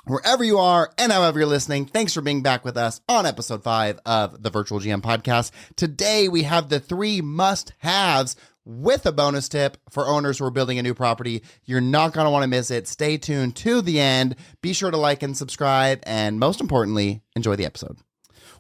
Wherever you are and however you're listening, thanks for being back with us on episode 5 of the Virtual GM podcast. Today, we have the 3 must-haves with a bonus tip for owners who are building a new property. You're not going to want to miss it. Stay tuned to the end. Be sure to like and subscribe, and most importantly, enjoy the episode.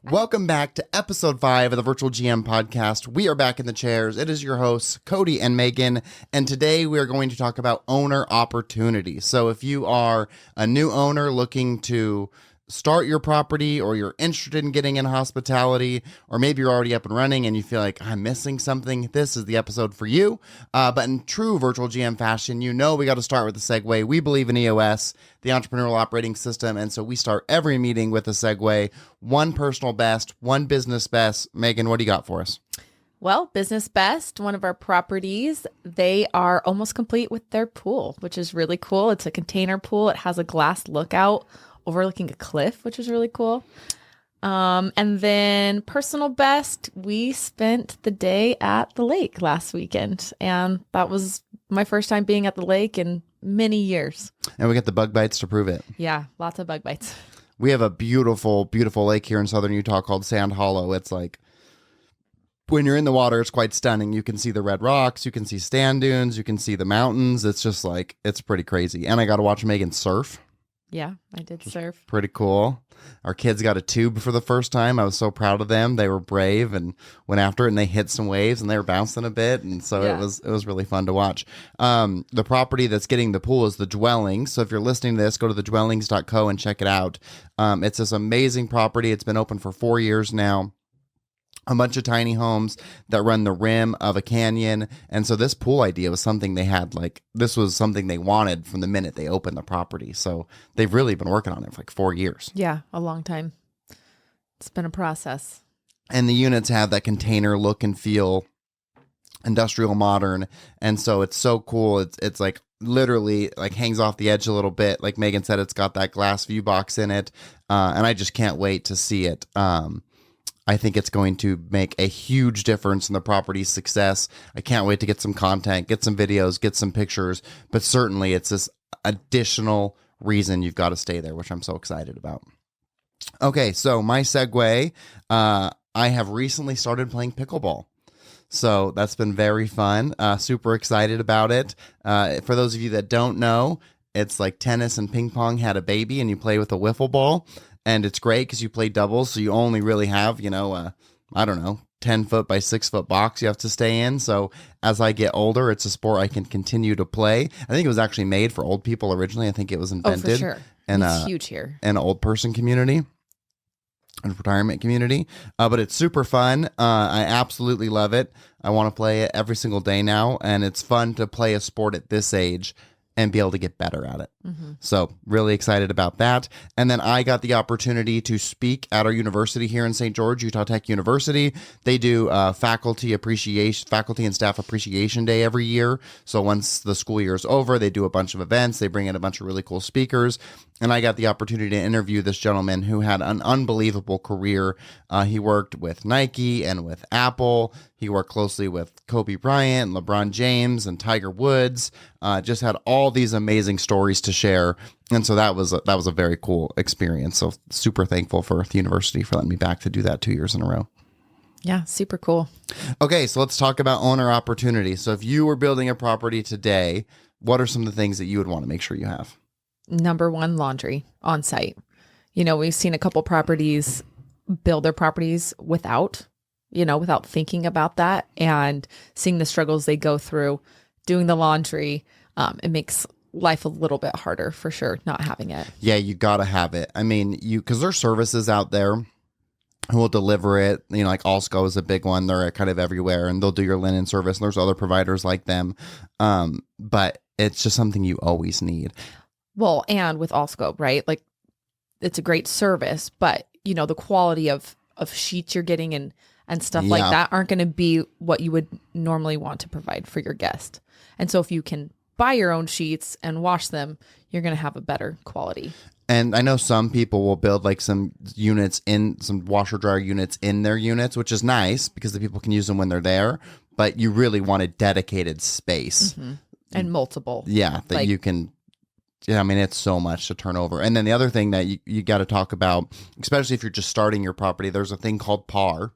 Welcome back to episode 5 of the Virtual GM podcast. We are back in the chairs. It is your hosts, Cody and Megan, and today we are going to talk about owner opportunities. So if you are a new owner looking to start your property, or you're interested in getting in hospitality, or maybe you're already up and running and you feel like I'm missing something, this is the episode for you. But in true Virtual GM fashion, you know we got to start with the segue. We believe in EOS, the entrepreneurial operating system, and so we start every meeting with a segue. One personal best, one business best. Megan, what do you got for us? Well, Business Best, one of our properties, they are almost complete with their pool, which is really cool. It's a container pool. It has a glass lookout overlooking a cliff, which is really cool. And then Personal Best, we spent the day at the lake last weekend, and that was my first time being at the lake in many years. And we get the bug bites to prove it. Yeah, lots of bug bites. We have a beautiful, beautiful lake here in southern Utah called Sand Hollow. It's like, when you're in the water, it's quite stunning. You can see the red rocks, you can see sand dunes, you can see the mountains. It's just like, it's pretty crazy. And I got to watch Megan surf. Yeah, I did surf. Pretty cool. Our kids got a tube for the first time. I was so proud of them. They were brave and went after it, and they hit some waves and they were bouncing a bit. And so it was really fun to watch. The property that's getting the pool is the Dwellings. So if you're listening to this, go to thedwellings.co and check it out. It's this amazing property. It's been open for 4 years now. A bunch of tiny homes that run the rim of a canyon. And so this pool idea was something they had, like, this was something they wanted from the minute they opened the property. So they've really been working on it for like 4 years. Yeah, a long time. It's been a process. And the units have that container look and feel, industrial modern. And so it's so cool. It's like literally like hangs off the edge a little bit. Like Megan said, it's got that glass view box in it. And I just can't wait to see it. I think it's going to make a huge difference in the property's success. I can't wait to get some content, get some videos, get some pictures, but certainly it's this additional reason you've got to stay there, which I'm so excited about. Okay, so my segue, I have recently started playing pickleball. So that's been very fun. Super excited about it. For those of you that don't know, it's like tennis and ping pong had a baby and you play with a wiffle ball. And it's great because you play doubles, so you only really have, 10 foot by 6 foot box you have to stay in. So as I get older, it's a sport I can continue to play. I think it was actually made for old people originally. I think it was invented for sure. It's huge here. In an old person community and retirement community. But it's super fun. I absolutely love it. I want to play it every single day now. And it's fun to play a sport at this age and be able to get better at it. Mm-hmm. So really excited about that. And then I got the opportunity to speak at our university here in St. George, Utah Tech University. They do faculty and staff appreciation day every year. So once the school year is over, they do a bunch of events. They bring in a bunch of really cool speakers. And I got the opportunity to interview this gentleman who had an unbelievable career. He worked with Nike and with Apple. He worked closely with Kobe Bryant, LeBron James, and Tiger Woods. Just had all these amazing stories to share. And so that was a very cool experience. So super thankful for the university for letting me back to do that 2 years in a row. Yeah, super cool. Okay, so let's talk about owner opportunity. So if you were building a property today, what are some of the things that you would want to make sure you have? Number one, laundry on site. We've seen a couple properties build their properties without thinking about that and seeing the struggles they go through doing the laundry. It makes life a little bit harder for sure, not having it. Yeah, you got to have it. I mean, because there's services out there who will deliver it. Like Allsco is a big one. They're kind of everywhere and they'll do your linen service. And there's other providers like them. But it's just something you always need. Well, and with Allsco, right? Like it's a great service, but the quality of sheets you're getting and stuff like that aren't going to be what you would normally want to provide for your guest. And so if you can buy your own sheets and wash them, you're going to have a better quality. And I know some people will build like some washer dryer units in their units, which is nice because the people can use them when they're there, but you really want a dedicated space. Mm-hmm. And multiple. Yeah, that you can yeah, I mean, it's so much to turn over. And then the other thing that you got to talk about, especially if you're just starting your property, there's a thing called par.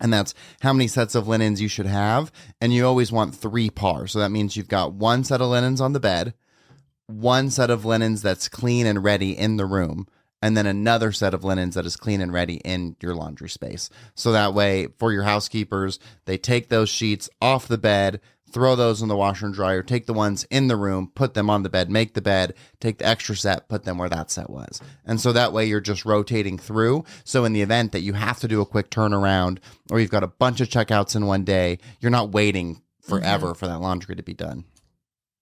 And that's how many sets of linens you should have. And you always want 3 par. So that means you've got 1 set of linens on the bed, 1 set of linens that's clean and ready in the room, and then another set of linens that is clean and ready in your laundry space. So that way, for your housekeepers, they take those sheets off the bed, throw those in the washer and dryer, take the ones in the room, put them on the bed, make the bed, take the extra set, put them where that set was. And so that way you're just rotating through. So in the event that you have to do a quick turnaround or you've got a bunch of checkouts in one day, you're not waiting forever for that laundry to be done.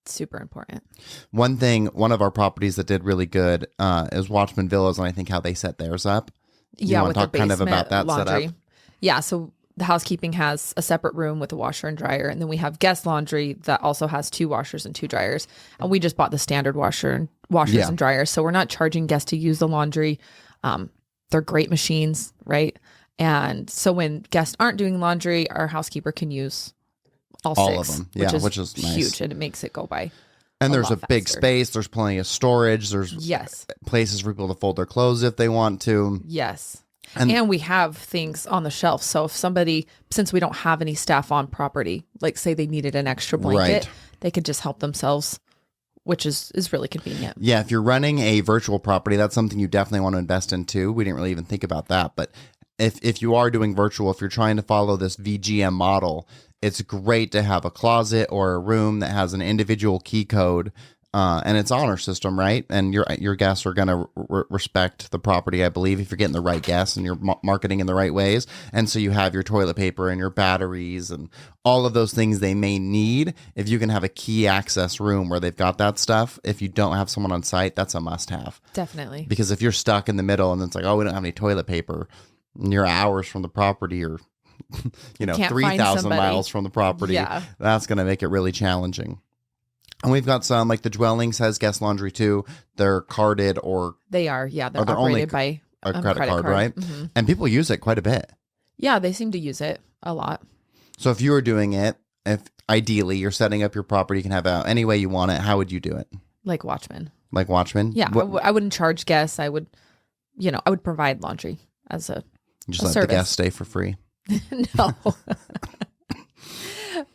Super important. One of our properties that did really good is Watchman Villas, and I think how they set theirs up. Yeah, want with to talk the kind of basement about that laundry. setup? Yeah, so the housekeeping has a separate room with a washer and dryer, and then we have guest laundry that also has 2 washers and 2 dryers. And we just bought the standard washers and dryers, so we're not charging guests to use the laundry. They're great machines, right? And so when guests aren't doing laundry, our housekeeper can use all 6 of them. Yeah, which is nice. huge, and it makes it go by. And there's a big space. There's plenty of storage. There's places for people to fold their clothes if they want to. Yes. And we have things on the shelf. So if somebody, since we don't have any staff on property, like say they needed an extra blanket, they could just help themselves, which is really convenient. Yeah, if you're running a virtual property, that's something you definitely want to invest in too. We didn't really even think about that. But if you are doing virtual, if you're trying to follow this VGM model, it's great to have a closet or a room that has an individual key code. And it's honor system, right? And your guests are going to respect the property, I believe, if you're getting the right guests and you're marketing in the right ways. And so you have your toilet paper and your batteries and all of those things they may need. If you can have a key access room where they've got that stuff, if you don't have someone on site, that's a must-have. Definitely. Because if you're stuck in the middle and it's like, oh, we don't have any toilet paper, and you're hours from the property or 3,000 miles from the property, that's going to make it really challenging. And we've got some, like the Dwellings has guest laundry too. They're carded or... They are, yeah. They're operated by a credit card, right? Mm-hmm. And people use it quite a bit. Yeah, they seem to use it a lot. So if you were doing it, if ideally you're setting up your property, you can have it any way you want it, how would you do it? Like Watchmen. Like Watchmen? Yeah, I wouldn't charge guests. I would provide laundry as a Just a let service. the guests stay for free. No.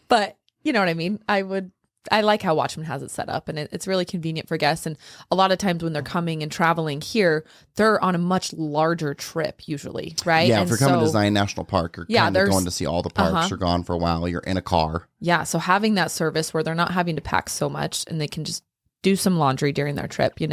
But you know what I mean? I like how Watchman has it set up, and it's really convenient for guests. And a lot of times when they're coming and traveling here, they're on a much larger trip usually, right? Yeah, and if you're coming to Zion National Park, you're kind of going to see all the parks. You're gone for a while. You're in a car. Yeah, so having that service where they're not having to pack so much and they can just do some laundry during their trip, I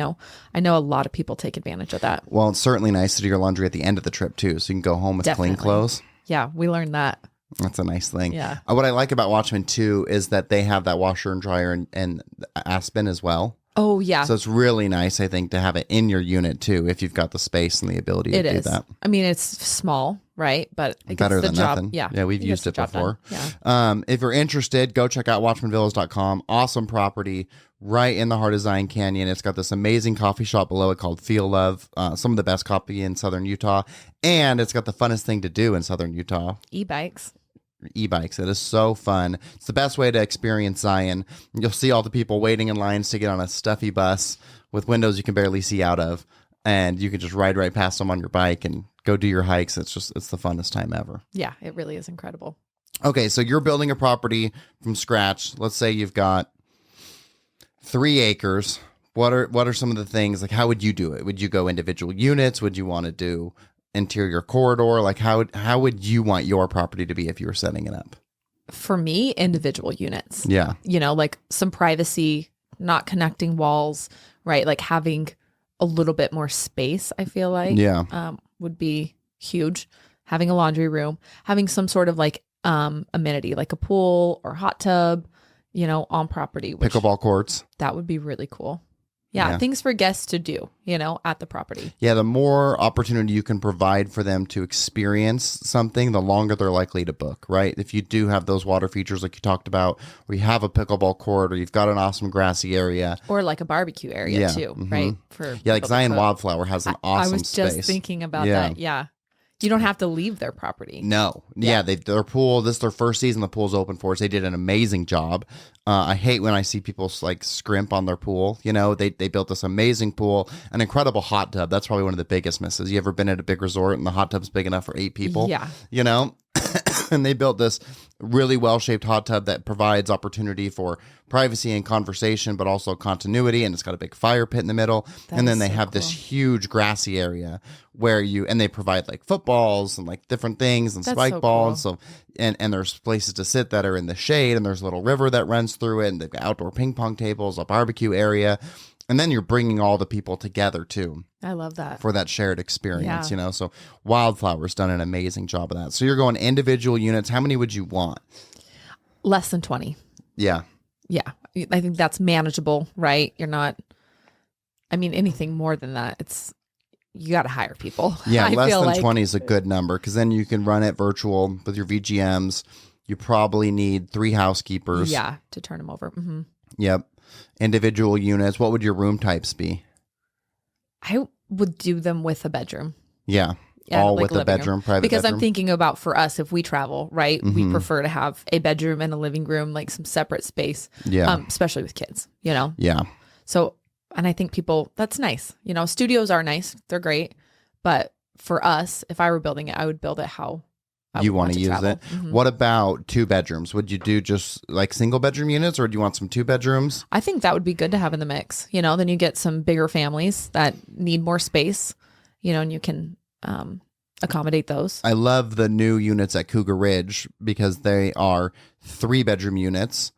know a lot of people take advantage of that. Well, it's certainly nice to do your laundry at the end of the trip too, so you can go home with clean clothes. Yeah, we learned that. That's a nice thing. Yeah. What I like about Watchmen too is that they have that washer and dryer and Aspen as well. Oh yeah. So it's really nice, I think, to have it in your unit too, if you've got the space and the ability to do that. I mean, it's small, right? But it better gets than the job. nothing. Yeah. Yeah, we've used it before. Yeah. If you're interested, go check out watchmanvillas.com. Awesome property right in the heart of Zion Canyon. It's got this amazing coffee shop below it called Feel Love, some of the best coffee in southern Utah, and it's got the funnest thing to do in southern Utah. E-bikes. It is so fun. It's the best way to experience Zion. You'll see all the people waiting in lines to get on a stuffy bus with windows you can barely see out of, and you can just ride right past them on your bike and go do your hikes. It's the funnest time ever. Yeah, it really is incredible. Okay, so you're building a property from scratch. Let's say you've got 3 acres. What are some of the things, like how would you do it? Would you go individual units? Would you want to do interior corridor? Like how would you want your property to be if you were setting it up? For me, individual units. Yeah. Like some privacy, not connecting walls, right? Like having a little bit more space, I feel like would be huge. Having a laundry room, having some sort of like amenity, like a pool or hot tub, on property. Pickleball courts. That would be really cool. Yeah, things for guests to do, at the property. Yeah, the more opportunity you can provide for them to experience something, the longer they're likely to book, right? If you do have those water features like you talked about, or you have a pickleball court, or you've got an awesome grassy area. Or like a barbecue area too, right? Like Zion Wildflower has an awesome space. I was just thinking about that. Yeah. You don't have to leave their property. No. Yeah, their pool, this is their first season the pool's open for us. They did an amazing job. I hate when I see people like scrimp on their pool. You know, they built this amazing pool, an incredible hot tub. That's probably one of the biggest misses. You ever been at a big resort and the hot tub's big enough for 8 people? Yeah. You know? And they built this really well-shaped hot tub that provides opportunity for privacy and conversation, but also continuity. And it's got a big fire pit in the middle. And then they have this huge grassy area where they provide like footballs and like different things and spike balls. So, and there's places to sit that are in the shade, and there's a little river that runs through it. And they've got outdoor ping pong tables, a barbecue area. And then you're bringing all the people together too. I love that. For that shared experience, you know. So Wildflower's done an amazing job of that. So you're going individual units. How many would you want? Less than 20. Yeah. Yeah. I think that's manageable, right? You're not, I mean, anything more than that, you got to hire people. Yeah, less than 20 is a good number, because then you can run it virtual with your VGMs. You probably need 3 housekeepers. Yeah, to turn them over. Mm-hmm. Yep. Individual units. What would your room types be? I would do them with a bedroom. Yeah. All like with a bedroom, private because bedroom. I'm thinking about for us, if we travel, right, we prefer to have a bedroom and a living room, like some separate space. Yeah. Especially with kids, you know? Yeah. So, and I think that's nice. You know, studios are nice. They're great. But for us, if I were building it, I would build it how you want to use travel. it. Mm-hmm. What about 2 bedrooms? Would you do just like single bedroom units, or do you want some 2 bedrooms? I think that would be good to have in the mix. You know, then you get some bigger families that need more space, you know, and you can accommodate those. I love the new units at Cougar Ridge because they are 3 bedroom units,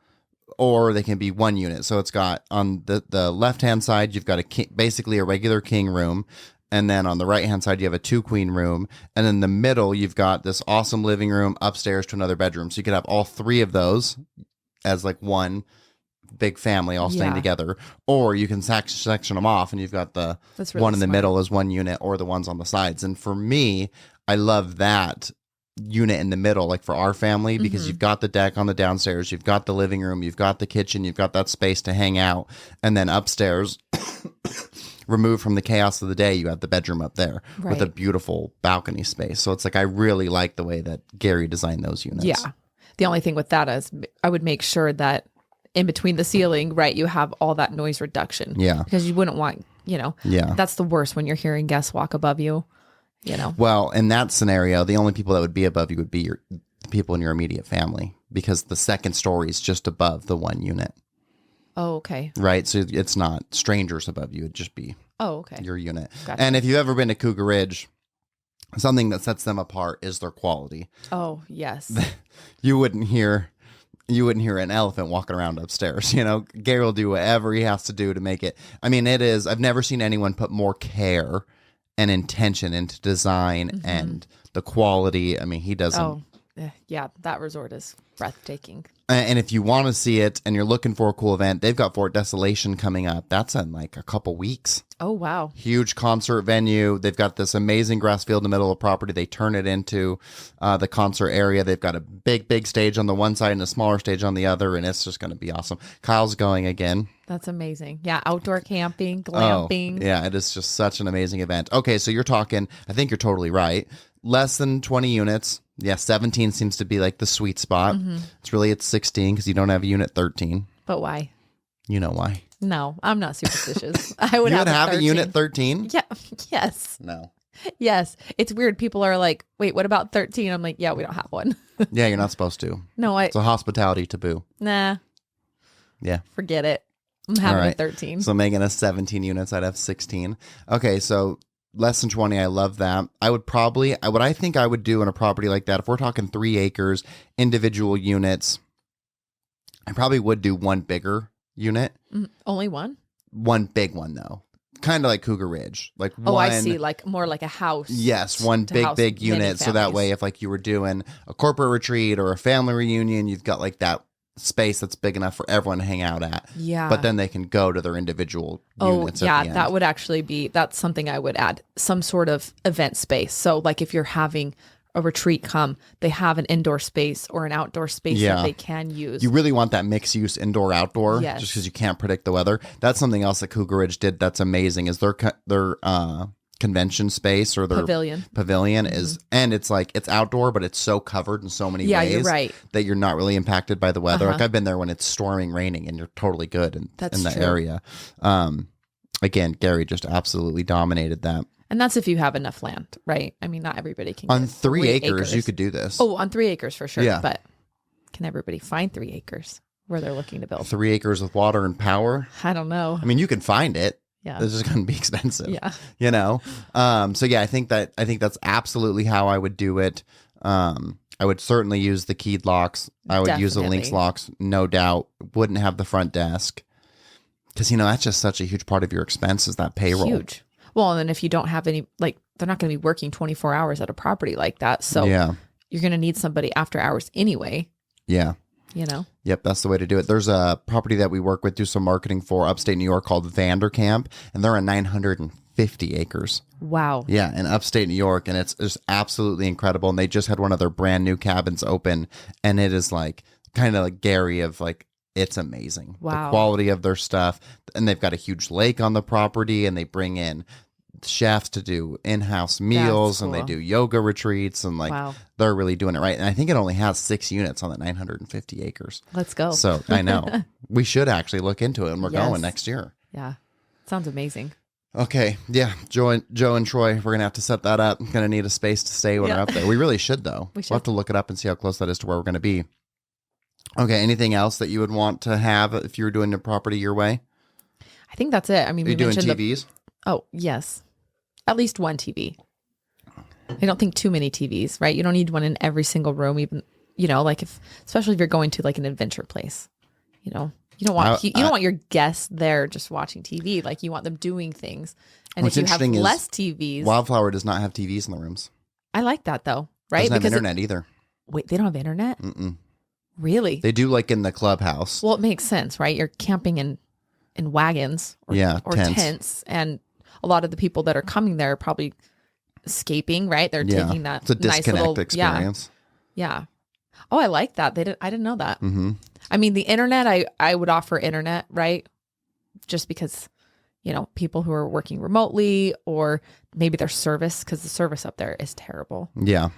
or they can be 1 unit. So it's got on the left-hand side, you've got basically a regular king room. And then on the right-hand side, you have a 2 queen room. And in the middle, you've got this awesome living room upstairs to another bedroom. So you could have all 3 of those as like one big family all staying together. Or you can section them off, and you've got the really one in the middle as 1 unit, or the ones on the sides. And for me, I love that unit in the middle, like for our family, because you've got the deck on the downstairs, you've got the living room, you've got the kitchen, you've got that space to hang out. And then upstairs... removed from the chaos of the day, you have the bedroom up there with a beautiful balcony space. So it's like, I really like the way that Gary designed those units. Yeah. The only thing with that is I would make sure that in between the ceiling, right, you have all that noise reduction. Yeah. Because you wouldn't want, you know, that's the worst when you're hearing guests walk above you, you know. Well, in that scenario, the only people that would be above you would be the people in your immediate family, because the second story is just above the 1 unit. Oh, okay. Right. So it's not strangers above you. It'd just be your unit. Gotcha. And if you've ever been to Cougar Ridge, something that sets them apart is their quality. Oh, yes. You wouldn't hear an elephant walking around upstairs. You know, Gary will do whatever he has to do to make it. I mean, I've never seen anyone put more care and intention into design and the quality. I mean, he doesn't. Oh, yeah. That resort is breathtaking. And if you want to see it and you're looking for a cool event, they've got Fort Desolation coming up. That's in like a couple weeks. Oh, wow. Huge concert venue. They've got this amazing grass field in the middle of the property. They turn it into the concert area. They've got a big stage on the one side and a smaller stage on the other, and it's just going to be awesome. Kyle's going again. That's amazing. Yeah, outdoor camping, glamping. Oh, yeah, it is just such an amazing event. Okay, so you're talking, I think you're totally right, less than 20 units. Yeah, 17 seems to be like the sweet spot. It's 16 because you don't have a unit 13. But why? You know why. No, I'm not superstitious. I would you have would have a 13. unit 13? Yeah. Yes. No. Yes. It's weird. People are like, wait, what about 13? I'm like, yeah, we don't have one. Yeah, you're not supposed to. No, it's a hospitality taboo. Nah. Yeah. Forget it. I'm having a 13. So Meagan has 17 units. I'd have 16. Okay, so less than 20. I love that. I would probably, what I think I would do in a property like that, if we're talking 3 acres, individual units, I probably would do 1 bigger unit. Only 1? 1 big one, though. Kind of like Cougar Ridge. Like oh, I see. Like more like a house. Yes, 1 big unit. So that way, if like you were doing a corporate retreat or a family reunion, you've got like that space that's big enough for everyone to hang out at. Yeah. But then they can go to their individual units. Oh, yeah. That would actually that's something I would add. Some sort of event space. So like if you're having a retreat they have an indoor space or an outdoor space that they can use. You really want that mixed use indoor outdoor, just because you can't predict the weather. That's something else that Cougar Ridge did that's amazing is their convention space or their pavilion is, and it's like it's outdoor, but it's so covered in so many ways you're right. that you're not really impacted by the weather. Like I've been there when it's storming, raining, and you're totally good in that area. Again, Gary just absolutely dominated that. And that's if you have enough land, right? I mean, not everybody can. On 3 acres, you could do this. Oh, on 3 acres for sure. Yeah. But can everybody find 3 acres where they're looking to build? 3 acres with water and power? I don't know. I mean, you can find it. Yeah. It's just going to be expensive. Yeah. You know? So yeah, I think that's absolutely how I would do it. I would certainly use the keyed locks. I would use the Lynx locks, no doubt. Wouldn't have the front desk. Because, that's just such a huge part of your expenses, that payroll. Huge. Well, and then if you don't have any, like, they're not going to be working 24 hours at a property like that. So you're going to need somebody after hours anyway. Yeah. Yep, that's the way to do it. There's a property that we work with, do some marketing for upstate New York called Vanderkamp, and they're at 950 acres. Wow. Yeah, in upstate New York, and it's just absolutely incredible. And they just had one of their brand new cabins open, and it is like kind of like Gary of like, it's amazing. Wow. The quality of their stuff. And they've got a huge lake on the property, and they bring in chefs to do in-house meals, and they do yoga retreats, and like they're really doing it right. And I think it only has 6 units on the 950 acres. Let's go. So I know we should actually look into it, and we're going next year. Yeah. Sounds amazing. Okay. Yeah. Joe and Troy, we're going to have to set that up. Going to need a space to stay when we're up there. We really should though. We'll have to look it up and see how close that is to where we're going to be. Okay. Anything else that you would want to have if you were doing the property your way? I think that's it. I mean, we doing TVs? Oh, yes. At least one TV. I don't think too many TVs, right? You don't need one in every single room, even, like especially if you're going to like an adventure place, you don't want your guests there just watching TV. Like you want them doing things. And if you have less TVs. Wildflower does not have TVs in the rooms. I like that though, right? Doesn't have internet either. Wait, they don't have internet? Mm-mm. Really? They do like in the clubhouse. Well, it makes sense, right? You're camping in wagons or tents. And a lot of the people that are coming there are probably escaping, right? They're taking that it's a disconnect nice little experience. Yeah. Oh, I like that. I didn't know that. Mm-hmm. I mean, the internet, I would offer internet, right? Just because, people who are working remotely or maybe their service, because the service up there is terrible. Yeah.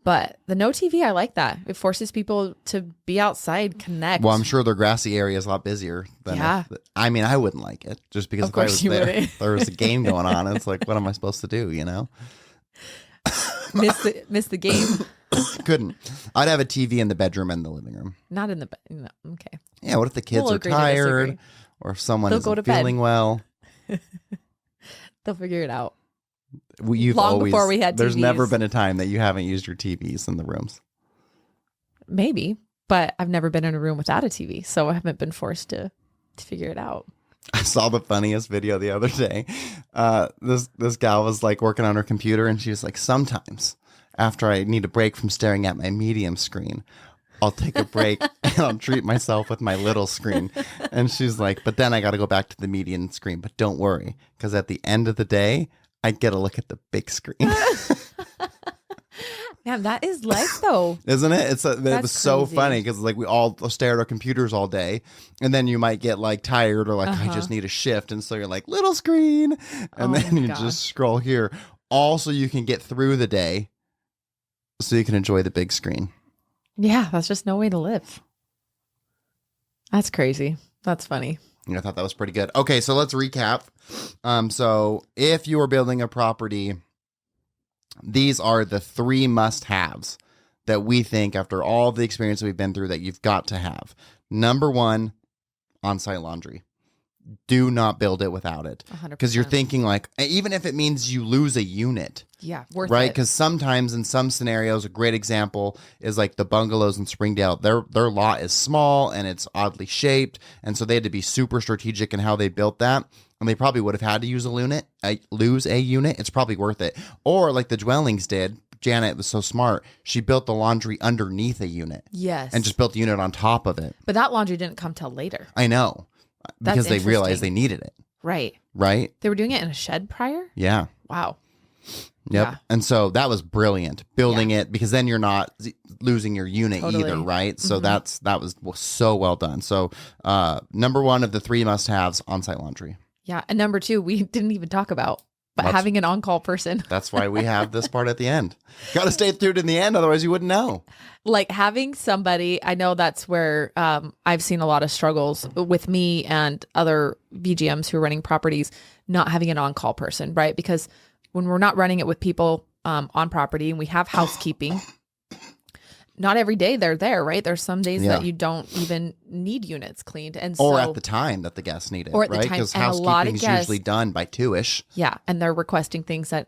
But the no TV, I like that. It forces people to be outside, connect. Well, I'm sure their grassy area is a lot busier than I mean, I wouldn't like it just because if I was there, there was a game going on. And it's like, what am I supposed to do, Miss the game. Couldn't. I'd have a TV in the bedroom and the living room. Not in the bed. No. Okay. Yeah, what if the kids are tired or if someone isn't feeling well? They'll figure it out. Before we had TVs. There's never been a time that you haven't used your TVs in the rooms. Maybe, but I've never been in a room without a TV, so I haven't been forced to figure it out. I saw the funniest video the other day. This gal was like working on her computer, and she was like, sometimes after I need a break from staring at my medium screen, I'll take a break and I'll treat myself with my little screen. And she's like, but then I got to go back to the medium screen. But don't worry, because at the end of the day, I get a look at the big screen. Man, that is life though. Isn't it? It was so funny because like we all stare at our computers all day, and then you might get like tired or like I just need a shift, and so you're like little screen, and then you just scroll here. Also, you can get through the day, so you can enjoy the big screen. Yeah, that's just no way to live. That's crazy. That's funny. I thought that was pretty good. Okay, so let's recap. So if you are building a property, these are the 3 must-haves that we think after all the experience that we've been through that you've got to have. Number 1, on-site laundry. Do not build it without it. 100%. Because you're thinking like, even if it means you lose a unit. Yeah, worth right? it. Because sometimes in some scenarios, a great example is like the bungalows in Springdale. Their lot is small and it's oddly shaped. And so they had to be super strategic in how they built that. And they probably would have had to lose a unit. It's probably worth it. Or like the dwellings did. Janet was so smart. She built the laundry underneath a unit. Yes. And just built the unit on top of it. But that laundry didn't come till later. I know. Because they realized they needed it. Right. Right? They were doing it in a shed prior? Yeah. Wow. Yep. Yeah. And so that was brilliant building it because then you're not losing your unit either, right? So that was so well done. So number 1 of the 3 must-haves, on-site laundry. Yeah. And number 2, we didn't even talk about But having an on-call person. That's why we have this part at the end. Got to stay through it in the end. Otherwise you wouldn't know. Like having somebody, I know that's where I've seen a lot of struggles with me and other VGMs who are running properties, not having an on-call person, right? Because when we're not running it with people on property and we have housekeeping, not every day they're there, right? There's some days that you don't even need units cleaned. And or at the time that the guests need it, or at the right? time. Because And a lot of housekeeping is guests- usually done by 2-ish. Yeah. And they're requesting things at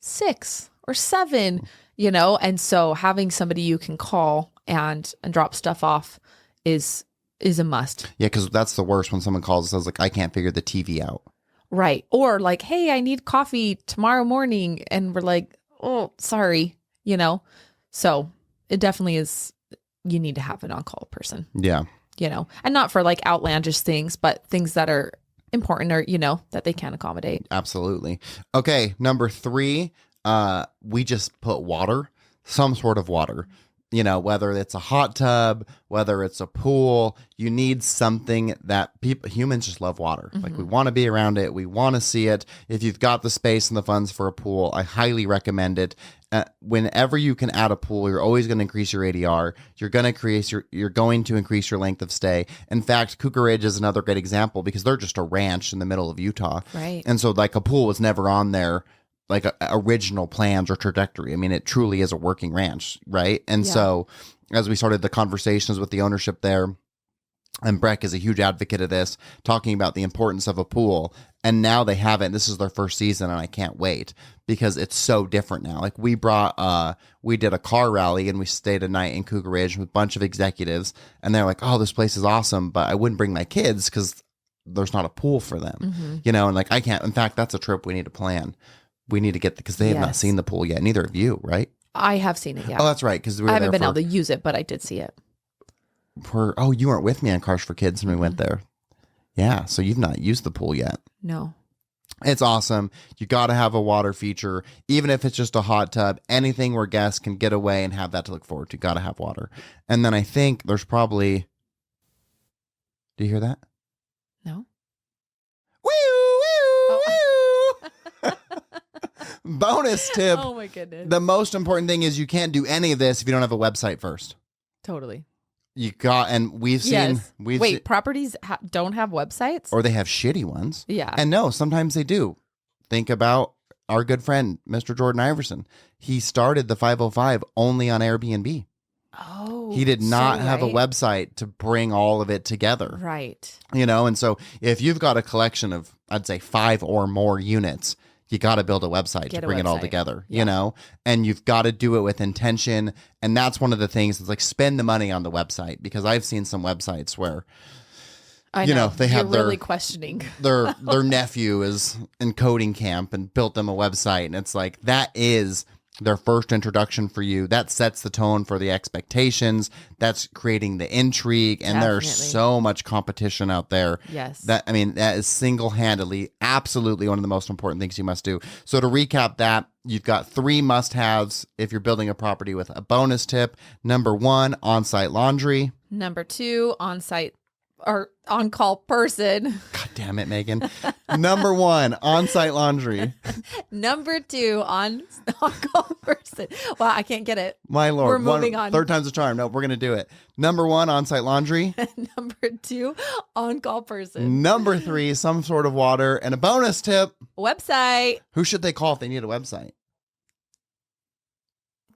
6 or 7, you know? And so having somebody you can call and drop stuff off is a must. Yeah, because that's the worst when someone calls and says, like, I can't figure the TV out. Right. Or like, hey, I need coffee tomorrow morning. And we're like, oh, sorry, you know? So it definitely is, you need to have an on-call person. Yeah. You know, and not for like outlandish things, but things that are important or, you know, that they can accommodate. Absolutely. Okay. Number 3, we just put water, some sort of water. You know, whether it's a hot tub, whether it's a pool, you need something that humans just love water. Like we want to be around it. We want to see it. If you've got the space and the funds for a pool, I highly recommend it. Whenever you can add a pool, you're always going to increase your ADR. You're going to increase your length of stay. In fact, Cougar Ridge is another great example because they're just a ranch in the middle of Utah. Right. And so like a pool was never on there like original plans or trajectory. I mean, it truly is a working ranch, right? And so as we started the conversations with the ownership there, and Breck is a huge advocate of this, talking about the importance of a pool. And now they have it. And this is their first season, and I can't wait because it's so different now. Like we did a car rally and we stayed a night in Cougar Ridge with a bunch of executives, and they're like, "Oh, this place is awesome," but I wouldn't bring my kids because there's not a pool for them, you know. And like I can't. In fact, that's a trip we need to plan. We need to get because they have not seen the pool yet. Neither have you, right? I have seen it. Yeah. Oh, that's right. Because I haven't been able to use it, but I did see it. You weren't with me on Cars for Kids when we went there. Yeah, so you've not used the pool yet. No. It's awesome. You got to have a water feature, even if it's just a hot tub, anything where guests can get away and have that to look forward to. Got to have water. And then I think there's probably, do you hear that? No. Woo, woo, woo. Bonus tip. Oh my goodness. The most important thing is you can't do any of this if you don't have a website first. Totally. You got, and we've seen, properties don't have websites? Or they have shitty ones. Yeah. And no, sometimes they do. Think about our good friend, Mr. Jordan Iverson. He started the 505 only on Airbnb. Oh. He did not have a website to bring all of it together. Right. You know, and so if you've got a collection of, I'd say 5 or more units, you got to build a website to bring it all together, you know, and you've got to do it with intention. And that's one of the things that's like spend the money on the website, because I've seen some websites where, you know, they have really questioning their nephew is in coding camp and built them a website. And it's like, that is their first introduction for you. That sets the tone for the expectations. That's creating the intrigue. And there's so much competition out there. Yes. That is single-handedly absolutely one of the most important things you must do. So to recap that, you've got 3 must-haves if you're building a property with a bonus tip. Number 1, on-site laundry. Number 2, on-site or on-call person. God damn it, Megan. Number 1, on-site laundry. Number 2, on-call person. Wow, I can't get it. My Lord. We're moving on. Third time's a charm. No, we're going to do it. Number 1, on-site laundry. Number 2, on-call person. Number 3, some sort of water. And a bonus tip. Website. Who should they call if they need a website?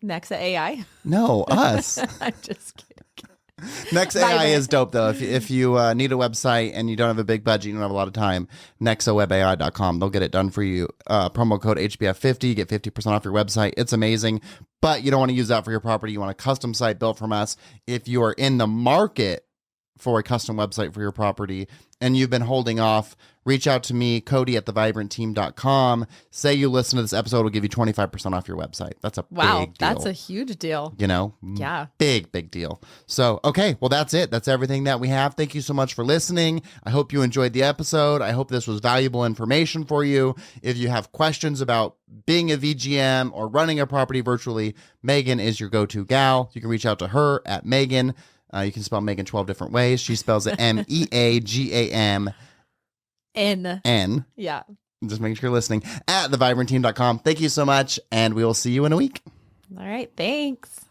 Nexa AI. No, us. I'm just kidding. Nexa AI is dope, though. If you need a website and you don't have a big budget, you don't have a lot of time, nexawebai.com. They'll get it done for you. Promo code HBF50, you get 50% off your website. It's amazing, but you don't want to use that for your property. You want a custom site built from us. If you are in the market for a custom website for your property and you've been holding off, reach out to me, Cody at thevibrantteam.com. Say you listen to this episode, we'll give you 25% off your website. That's a big deal. That's a huge deal. You know? Yeah. Big deal. So, okay, well, that's it. That's everything that we have. Thank you so much for listening. I hope you enjoyed the episode. I hope this was valuable information for you. If you have questions about being a VGM or running a property virtually, Meagan is your go-to gal. You can reach out to her at Meagan. You can spell Meagan 12 different ways. She spells it Meagamn. N. Yeah. Just make sure you're listening at thevibrantteam.com. Thank you so much, and we will see you in a week. All right. Thanks.